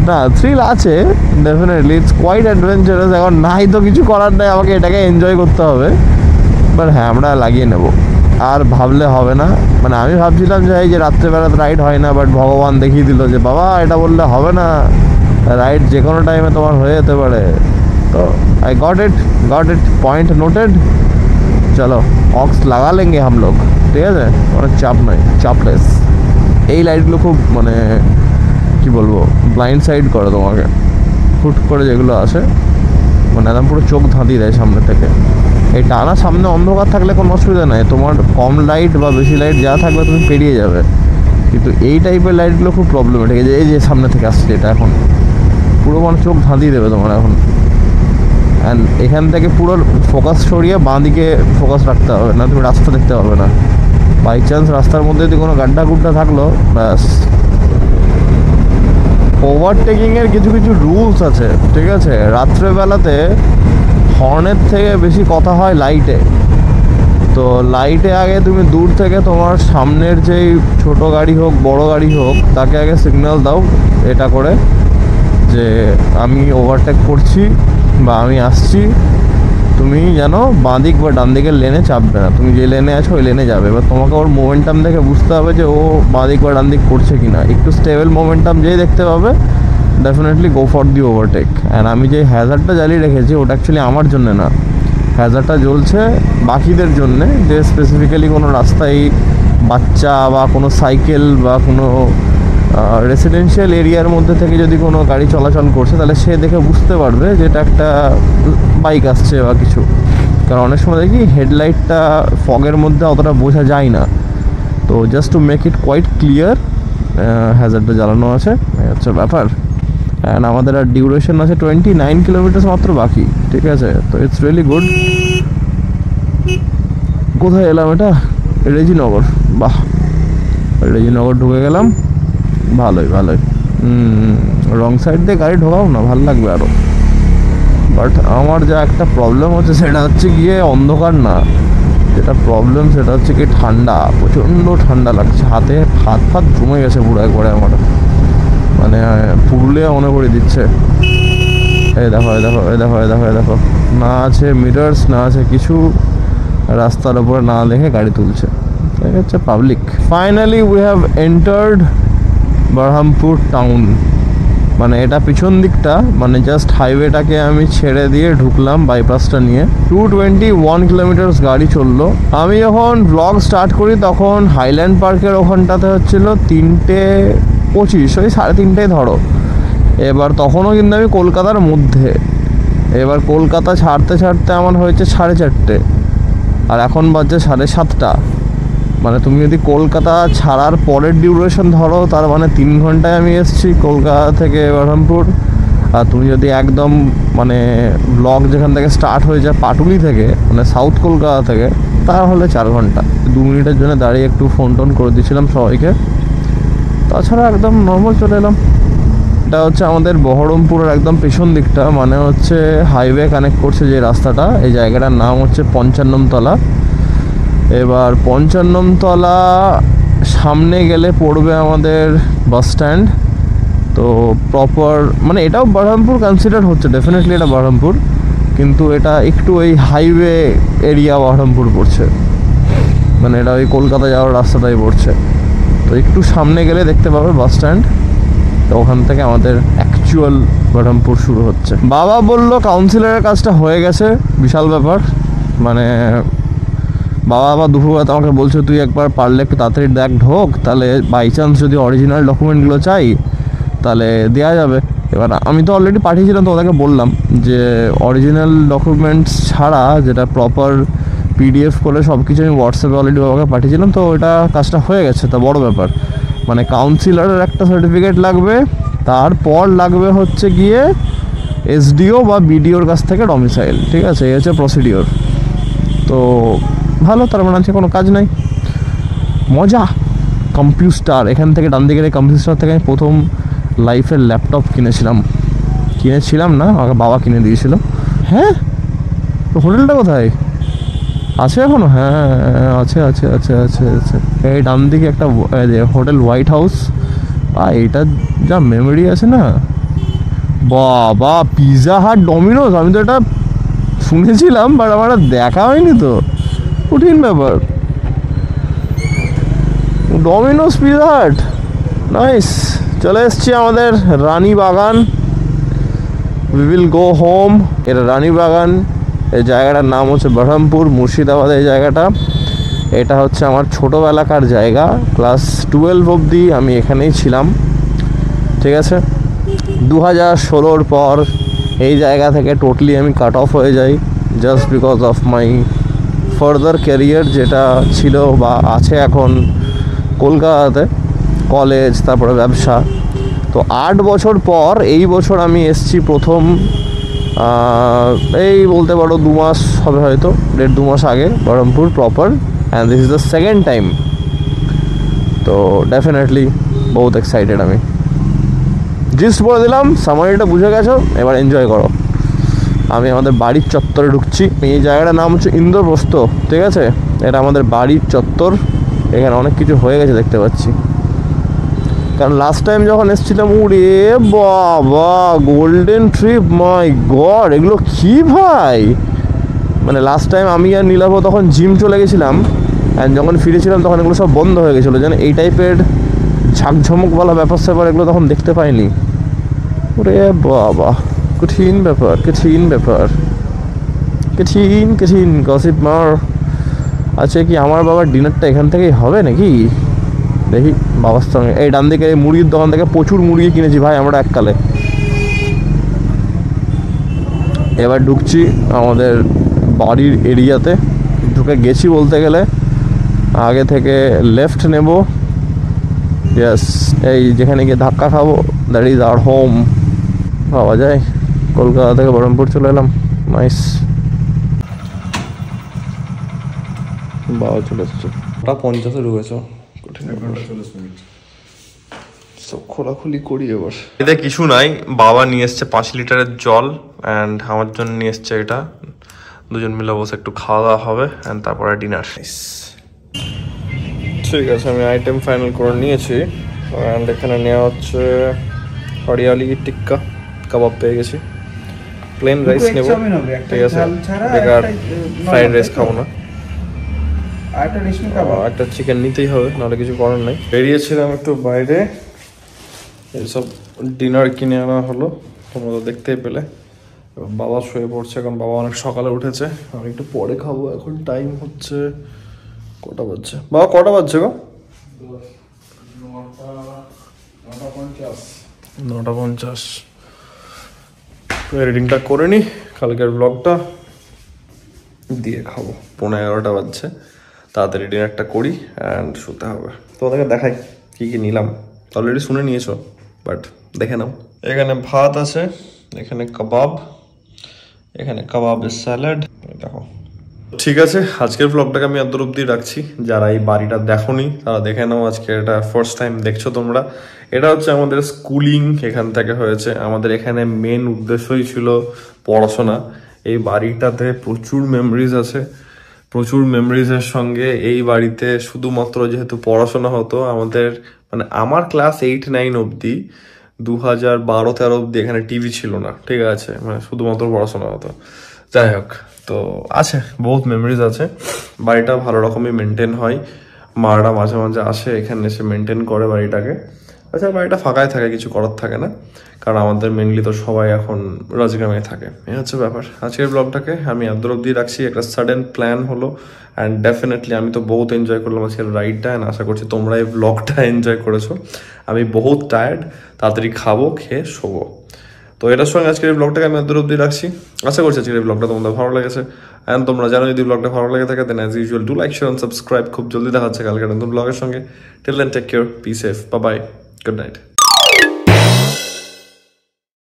না, থ্রিল আছে ডেফিনেটলি, ইটস কোয়াইট অ্যাডভেঞ্চারাস। এখন নাই তো কিছু করার নেই, আমাকে এটাকে এনজয় করতে হবে। বাট হ্যাঁ আমরা লাগিয়ে নেব, আর ভাবলে হবে না। মানে আমি ভাবছিলাম যে এই যে রাত্রেবেলাতে রাইড হয় না, বাট ভগবান দেখিয়ে দিল যে বাবা এটা বললে হবে না, রাইড যে কোনো টাইমে তোমার হয়ে যেতে পারে। তো I got it, point noted. চলো অক্স লাগা লেঙ্গে হাম লোক, ঠিক আছে, অনেক চাপ নয়, চাপলেস। এই লাইটগুলো খুব মানে কি বলবো, ব্লাইন্ড সাইড করে তোমাকে, হুট করে যেগুলো আসে মানে একদম পুরো চোখ ধাঁধিয়ে দেয় সামনে থেকে। এই টানা সামনে অন্ধকার থাকলে কোনো অসুবিধা নাই, তোমার কম লাইট বা বেশি লাইট যা থাকবে তুমি পেরিয়ে যাবে। কিন্তু এই টাইপের লাইটগুলো খুব প্রবলেমেটিক। এই যে সামনে থেকে আসছে এটা এখন পুরো মানে চোখ ধাঁধিয়ে দেবে তোমার এখন। অ্যান্ড এখান থেকে পুরো ফোকাস সরিয়ে বাঁ দিকে ফোকাস রাখতে হবে, না তুমি রাস্তা দেখতে পাবে না। বাই চান্স রাস্তার মধ্যে যদি কোনো গাড্ডা গুড্ডা থাকলো ব্যাস। ওভারটেকিংয়ের কিছু রুলস আছে, ঠিক আছে। রাত্রেবেলাতে হর্নের থেকে বেশি কথা হয় লাইটে। তো লাইটে আগে তুমি দূর থেকে তোমার সামনের যেই ছোট গাড়ি হোক বড় গাড়ি হোক তাকে আগে সিগন্যাল দাও এটা করে যে আমি ওভারটেক করছি বা আমি আসছি, তুমি যেন বাঁ দিক বা ডান দিকের লেনে চাপবে না, তুমি যে লেনে আছো ওই লেনে যাবে। এবার তোমাকে ওর মোমেন্টাম দেখে বুঝতে হবে যে ও বাঁ দিক বা ডান দিক করছে কি না। একটু স্টেবল মোমেন্টাম যেই দেখতে পাবে definitely go for the overtake. And আমি যে হ্যাজারটা জ্বালিয়ে রেখেছি ওটা অ্যাকচুয়ালি আমার জন্য না, হ্যাজারটা জ্বলছে বাকিদের জন্যে, যে স্পেসিফিক্যালি কোনো রাস্তায় বাচ্চা বা কোনো সাইকেল বা কোনো রেসিডেন্সিয়াল এরিয়ার মধ্যে থেকে যদি কোনো গাড়ি চলাচল করছে তাহলে সে দেখে বুঝতে পারবে যে এটা একটা বাইক আসছে বা কিছু। কারণ অনেক সময় দেখি হেডলাইটটা ফগের মধ্যে অতটা বোঝা যায় না, তো just to make it quite clear হ্যাজারটা জ্বালানো আছে, এই হচ্ছে ব্যাপার। অ্যান্ড আমাদের আর ডিউরেশন আছে 29 কিলোমিটার মাত্র বাকি, ঠিক আছে? তো ইটস রিয়েলি গুড। কোথায় এলাম? এটা রেজিনগর। বাহ, রেজিনগর ঢুকে গেলাম, ভালোই ভালোই। রং সাইড দিয়ে গাড়ি ঢোকাও না, ভালো লাগবে আরও। বাট আমার যা একটা প্রবলেম হচ্ছে সেটা হচ্ছে গিয়ে অন্ধকার না, যেটা প্রবলেম সেটা হচ্ছে কি ঠান্ডা, প্রচণ্ড ঠান্ডা লাগছে, হাত ফাত জমে গেছে পুরো একবারে আমার, মানে পুরুলিয়া মনে করে দিচ্ছে। এই দেখো এই দেখো এই দেখো এই দেখো এই দেখো, না আছে মিটার্স না আছে কিছু, রাস্তার উপরে না দেখে গাড়ি তুলছে, ঠিক আছে public. Finally we have entered Baharampur town. মানে এটা পিছন দিকটা, মানে জাস্ট হাইওয়েটাকে আমি ছেড়ে দিয়ে ঢুকলাম বাইপাসটা নিয়ে। 221 কিলোমিটার গাড়ি চললো। আমি যখন ব্লগ স্টার্ট করি তখন হাইল্যান্ড পার্কের ওখানটাতে হচ্ছিল 3:25, ওই 3:30 ধরো। এবার তখনও কিন্তু আমি কলকাতার মধ্যে, এবার কলকাতা ছাড়তে ছাড়তে আমার হয়েছে 4:30, আর এখন বাজছে 7:30। মানে তুমি যদি কলকাতা ছাড়ার পরের ডিউরেশন ধরো তার মানে 3 ঘন্টায় আমি এসেছি কলকাতা থেকে বহরমপুর। আর তুমি যদি একদম মানে ব্লগ যেখান থেকে স্টার্ট হয়ে যায় পাটুলি থেকে, মানে সাউথ কলকাতা থেকে, তাহলে 4 ঘন্টা। 2 মিনিটের জন্য দাঁড়িয়ে একটু ফোন টোন করে দিয়েছিলাম সবাইকে, তাছাড়া একদম নর্মাল চলে এলাম। এটা হচ্ছে আমাদের বহরমপুরের একদম পেছন দিকটা, মানে হচ্ছে হাইওয়ে কানেক্ট করছে যে রাস্তাটা, এই জায়গাটার নাম হচ্ছে 55 তলা। এবার 55 তলা সামনে গেলে পড়বে আমাদের বাস স্ট্যান্ড। তো প্রপার মানে এটাও বহরমপুর কনসিডার হচ্ছে, ডেফিনেটলি এটা বহরমপুর, কিন্তু এটা একটু ওই হাইওয়ে এরিয়া বহরমপুর পড়ছে, মানে এটা ওই কলকাতা যাওয়ার রাস্তাটাই পড়ছে। তো একটু সামনে গেলে দেখতে পাবে বাস স্ট্যান্ড, তো ওখান থেকে আমাদের অ্যাকচুয়াল বহরমপুর শুরু হচ্ছে। বাবা বললো কাউন্সিলরের কাজটা হয়ে গেছে, বিশাল ব্যাপার। মানে বাবা আবার দুপুরবেলা আমাকে বলছে তুই একবার পারলে একটু তাড়াতাড়ি দেখ ঢোক, তাহলে বাই চান্স যদি অরিজিনাল ডকুমেন্টগুলো চাই তাহলে দেওয়া যাবে। এবার আমি তো অলরেডি পাঠিয়েছিলাম, তো ওদেরকে বললাম যে অরিজিনাল ডকুমেন্টস ছাড়া যেটা প্রপার পিডিএফ করে সব কিছু আমি হোয়াটসঅ্যাপে অলরেডি বাবাকে পাঠিয়েছিলাম, তো ওটা কাজটা হয়ে গেছে। তা বড় ব্যাপার, মানে কাউন্সিলরের একটা সার্টিফিকেট লাগবে, তারপর লাগবে হচ্ছে গিয়ে এসডিও বা বিডিওর কাছ থেকে ডমিসাইল, ঠিক আছে? এই হচ্ছে প্রসিডিওর। তো ভালো, তার মানে আছে কোনো কাজ নাই, মজা। কম্পিউটার এখান থেকে ডান দিকের এই কম্পিউটার থেকে আমি প্রথম লাইফের ল্যাপটপ কিনেছিলাম না, আমাকে বাবা কিনে দিয়েছিল। হ্যাঁ, তো হোটেলটা কোথায় আছে এখনো? হ্যাঁ আছে আছে আছে আছে আছে, এই ডান দিকে একটা হোটেল হোয়াইট হাউস। এইটা যা মেমোরি আছে না, বাবা পিৎজা হাট ডমিনোজ, আমি তো এটা শুনেছিলাম বাট আমার দেখা হয়নি, তো কঠিন ব্যাপার। Domino's Pizza Hut, nice. চলে এসছি আমাদের Ranibagan, we will go home. এটা রানীবাগান, এই জায়গাটার নাম হচ্ছে বহরমপুর, মুর্শিদাবাদ। এই জায়গাটা, এটা হচ্ছে আমার ছোটোবেলাকার জায়গা, ক্লাস 12 অবধি আমি এখানেই ছিলাম, ঠিক আছে? 2016 পর এই জায়গা থেকে টোটালি আমি কাট অফ হয়ে যাই, just because of my further career যেটা ছিল বা আছে এখন কলকাতাতে, কলেজ তারপরে ব্যবসা। তো 8 বছর পর এই বছর আমি এসছি প্রথম, এই বলতে পারো 2 মাস হবে, হয়তো 1.5-2 মাস আগে Baharampur proper, and this is the second time. তো ডেফিনেটলি বহুত এক্সাইটেড আমি। জিস্ট বলে দিলাম, সামারিটা বুঝে গেছো, এবার এনজয় করো। আমি আমাদের বাড়ির চত্বরে ঢুকছি। এই জায়গাটার নাম হচ্ছে ইন্দ্রপ্রস্থ, ঠিক আছে? এটা আমাদের বাড়ির চত্বর, এখানে অনেক কিছু হয়ে গেছে দেখতে পাচ্ছি। কারণ লাস্ট টাইম যখন এসেছিলাম, উড়ে বাবা গোল্ডেন ট্রিপ, মাই গড, এগুলো কি ভাই, মানে লাস্ট টাইম আমি আর নীলাভ তখন জিম চলে গেছিলাম, অ্যান্ড যখন ফিরেছিলাম তখন এগুলো সব বন্ধ হয়ে গেছিলো, যেন এই টাইপের ঝাঁকঝমকওয়ালা ব্যাপার স্যাপার এগুলো তখন দেখতে পাইনি। ওরে বাবা, কঠিন ব্যাপার, কঠিন ব্যাপার, কঠিন কঠিন। গসিপ মার। আচ্ছা, কি আমার বাবার ডিনারটা এখান থেকেই হবে নাকি? দেখি বাবার সঙ্গে। এই ডান দিকে এই মুরগির দোকান থেকে প্রচুর মুরগি কিনেছি ভাই আমরা এককালে। এবার ঢুকছি আমাদের বাড়ির এরিয়াতে, ঢুকে গেছি বলতে গেলে। আগে থেকে লেফট নেব, ইয়েস, এই যেখানে গিয়ে ধাক্কা খাবো, দ্যাট ইজ আওয়ার হোম। পাওয়া যায়, কলকাতা থেকে বহরমপুর চলে এলাম, নাইস। বাবা চলে এসছে, 50 ঢুকেছ, সব খোলাখুলি করি এবার। এতে কিছু নাই, বাবা নিয়ে এসছে 5 লিটারের জল, অ্যান্ড আমার জন্য নিয়ে এসছে এটা। দুজন মিলে বসে একটু খাওয়া দাওয়া হবে, অ্যান্ড তারপরে ডিনার। ঠিক আছে, আমি আইটেম ফাইনাল করে নিয়েছি, অ্যান্ড এখানে নেওয়া হচ্ছে হরিয়ালি টিক্কা কাবাব পেয়ে গেছি। প্লেন রাইস নেব, ঠিক আছে, বেকার ফ্রাইড রাইস খাবো না, একটা চিকেন নিতেই হবে, নাহলে কিছু করার নাই। বেরিয়েছিলাম একটু বাইরে, এইসব ডিনার কিনে আনা হলো, তোমরা তো দেখতেই পেলে। বাবা শুয়ে পড়ছে, কারণ বাবা অনেক সকালে উঠেছে, আমি একটু পরে খাবো। এখন টাইম হচ্ছে কটা বাজছে বাবা, কটা বাজছে গো? 9:50। এডিটিংটা করে নি, কালকের ব্লগটা দিয়ে খাবো। 11:30 বাজছে, তাড়াতাড়ি ডিনারটা করি অ্যান্ড শুতে হবে। তোমাদেরকে দেখাই কী কী নিলাম, অলরেডি শুনে নিয়েছো, বাট দেখে নাও। এখানে ভাত আছে, এখানে কাবাব, এখানে কাবাবের স্যালাড, দেখো। ঠিক আছে, আজকের ব্লগটাকে আমি এত অবধি রাখছি। যারা এই বাড়িটা দেখোনি তারা দেখে নাও, আজকে এটা ফার্স্ট টাইম দেখছো তোমরা। এটা হচ্ছে আমাদের স্কুলিং এখান থেকে হয়েছে, আমাদের এখানে মেন উদ্দেশ্যই ছিল পড়াশোনা। এই বাড়িটাতে প্রচুর মেমোরিজ আছে, প্রচুর মেমোরিজের সঙ্গে এই বাড়িতে শুধুমাত্র যেহেতু পড়াশোনা হতো আমাদের, মানে আমার ক্লাস 8-9 অবধি, 2012-13 অবধি এখানে টিভি ছিল না, ঠিক আছে, মানে শুধুমাত্র পড়াশোনা হতো। যাই হোক, তো আছে বহুত মেমোরিজ আছে। বাড়িটা ভালো রকমই মেনটেন হয়, মারা মাঝে মাঝে আসে এখানে এসে মেনটেন করে বাড়িটাকে। আচ্ছা, বাড়িটা ফাঁকাই থাকে, কিছু করার থাকে না, কারণ আমাদের মেনলি তো সবাই এখন রাজগ্রামে থাকে, এই হচ্ছে ব্যাপার। আজকের ব্লগটাকে আমি এত অবধি রাখছি, একটা সাডেন প্ল্যান হলো, অ্যান্ড ডেফিনেটলি আমি তো বহুত এনজয় করলাম আজকের রাইডটা, অ্যান্ড আশা করছি তোমরা এই ব্লগটা এনজয় করেছো। আমি বহুত টায়ার্ড, তাড়াতাড়ি খাবো, খেয়ে শোবো। তো এটার সঙ্গে আজকের এই ব্লগটাকে আমি এত অবধি রাখছি। আশা করছি আজকের এই ব্লগটা তোমাদের ভালো লেগেছে, অ্যান্ড তোমরা জানো যদি ব্লগটা ভালো লেগে থাকে then as usual do like, share and subscribe. খুব জলদি দেখা হচ্ছে কালকে নতুন ব্লগের সঙ্গে। Till then take care, be safe, bye bye, good night.